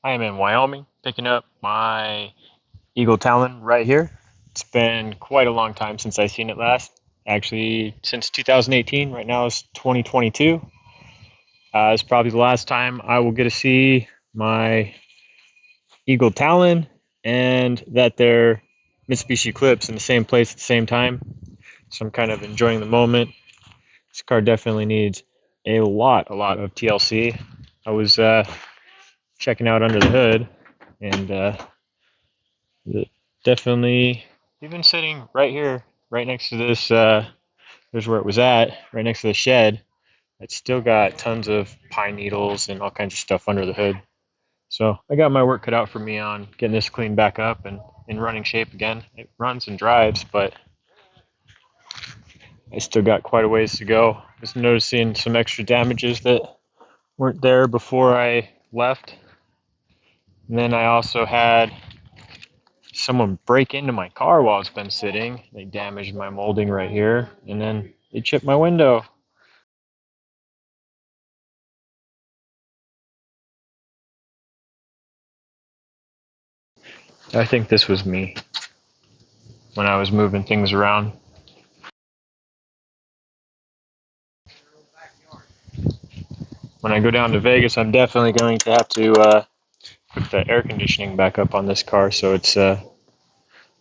I am in Wyoming picking up my Eagle Talon right here. It's been quite a long time since I've seen it last. Actually, since 2018. Right now is 2022. It's probably the last time I will get to see my Eagle Talon and that they're Mitsubishi Eclipse in the same place at the same time. So I'm kind of enjoying the moment. This car definitely needs a lot of TLC. I was checking out under the hood, and definitely even sitting right here, right next to this. There's where it was at, right next to the shed. It's still got tons of pine needles and all kinds of stuff under the hood. So I got my work cut out for me on getting this cleaned back up and in running shape again. It runs and drives, but I still got quite a ways to go. Just noticing some extra damages that weren't there before I left. And then I also had someone break into my car while it's been sitting. They damaged my molding right here, and then they chipped my window. I think this was me when I was moving things around. When I go down to Vegas, I'm definitely going to have to put the air conditioning back up on this car so it's a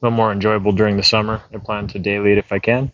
little more enjoyable during the summer. I plan to daily it if I can.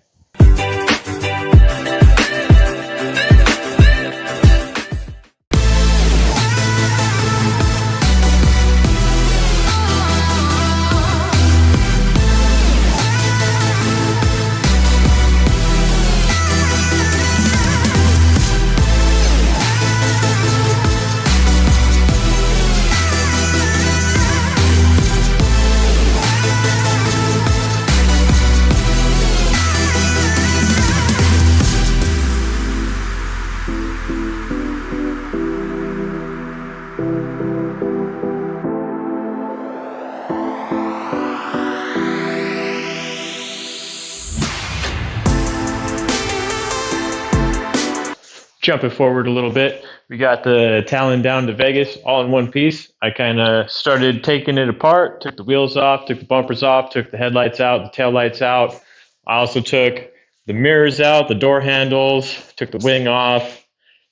Jumping forward a little bit, we got the Talon down to Vegas all in one piece. I kind of started taking it apart, took the wheels off, took the bumpers off, took the headlights out, the tail lights out. I also took the mirrors out, the door handles, took the wing off.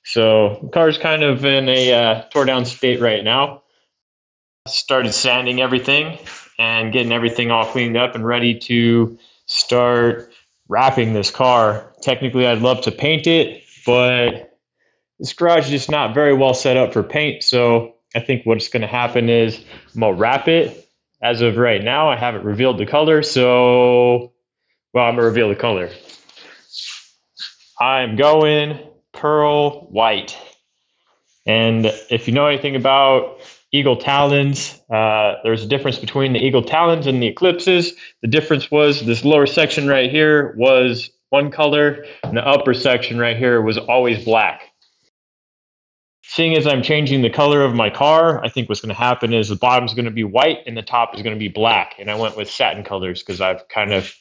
So the car's kind of in a tore down state right now. Started sanding everything and getting everything all cleaned up and ready to start wrapping this car. Technically, I'd love to paint it, but this garage is just not very well set up for paint. So I think what's going to happen is I'm going to wrap it. As of right now, I haven't revealed the color. So, well, I'm going to reveal the color. I'm going pearl white. And if you know anything about Eagle Talons, there's a difference between the Eagle Talons and the Eclipses. The difference was this lower section right here was one color, and the upper section right here was always black. Seeing as I'm changing the color of my car, I think what's going to happen is the bottom's going to be white and the top is going to be black. And I went with satin colors because I've kind of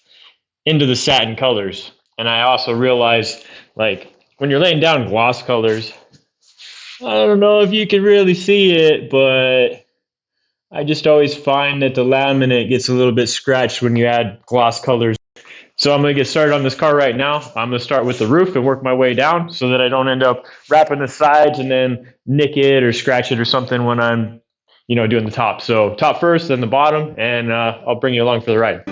into the satin colors. And I also realized, like, when you're laying down gloss colors, I don't know if you can really see it, but I just always find that the laminate gets a little bit scratched when you add gloss colors. So I'm going to get started on this car right now. I'm going to start with the roof and work my way down so that I don't end up wrapping the sides and then nick it or scratch it or something when I'm, doing the top. So top first, then the bottom, and I'll bring you along for the ride.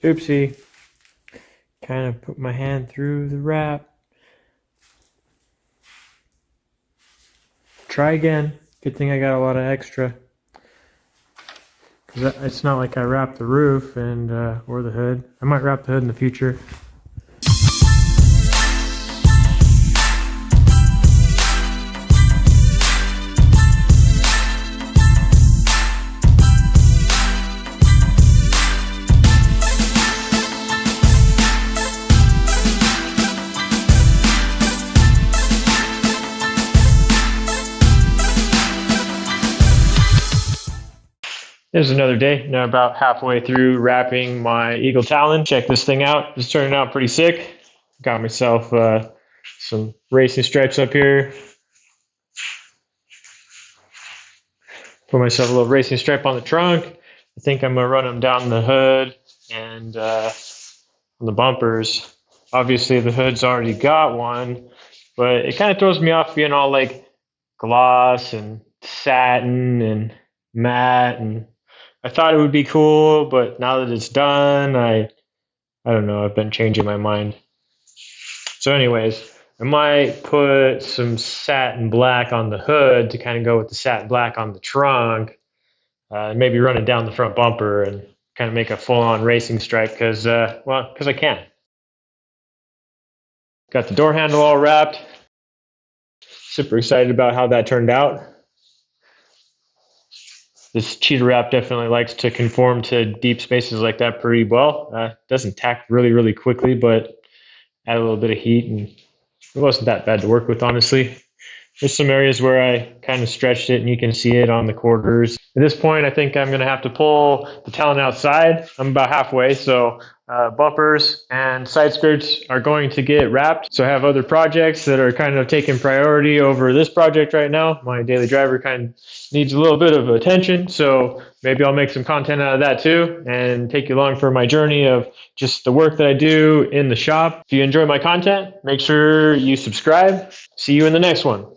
Oopsie. Kind of put my hand through the wrap. Try again. Good thing I got a lot of extra. Cause it's not like I wrapped the roof and or the hood. I might wrap the hood in the future. There's another day. Now about halfway through wrapping my Eagle Talon. Check this thing out. It's turning out pretty sick. Got myself some racing stripes up here. Put myself a little racing stripe on the trunk. I think I'm gonna run them down the hood and on the bumpers. Obviously the hood's already got one, but it kind of throws me off being all like gloss and satin and matte, and I thought it would be cool, but now that it's done, I don't know, I've been changing my mind. So anyways, I might put some satin black on the hood to kind of go with the satin black on the trunk, maybe run it down the front bumper and kind of make a full-on racing stripe because I can. Got the door handle all wrapped. Super excited about how that turned out. This cheetah wrap definitely likes to conform to deep spaces like that pretty well. Doesn't tack really quickly, but add a little bit of heat, and it wasn't that bad to work with, honestly. There's some areas where I kind of stretched it, and you can see it on the quarters. At this point, I think I'm going to have to pull the Talon outside. I'm about halfway, so bumpers and side skirts are going to get wrapped. So I have other projects that are kind of taking priority over this project right now. My daily driver kind of needs a little bit of attention, so maybe I'll make some content out of that too and take you along for my journey of just the work that I do in the shop. If you enjoy my content, make sure you subscribe. See you in the next one.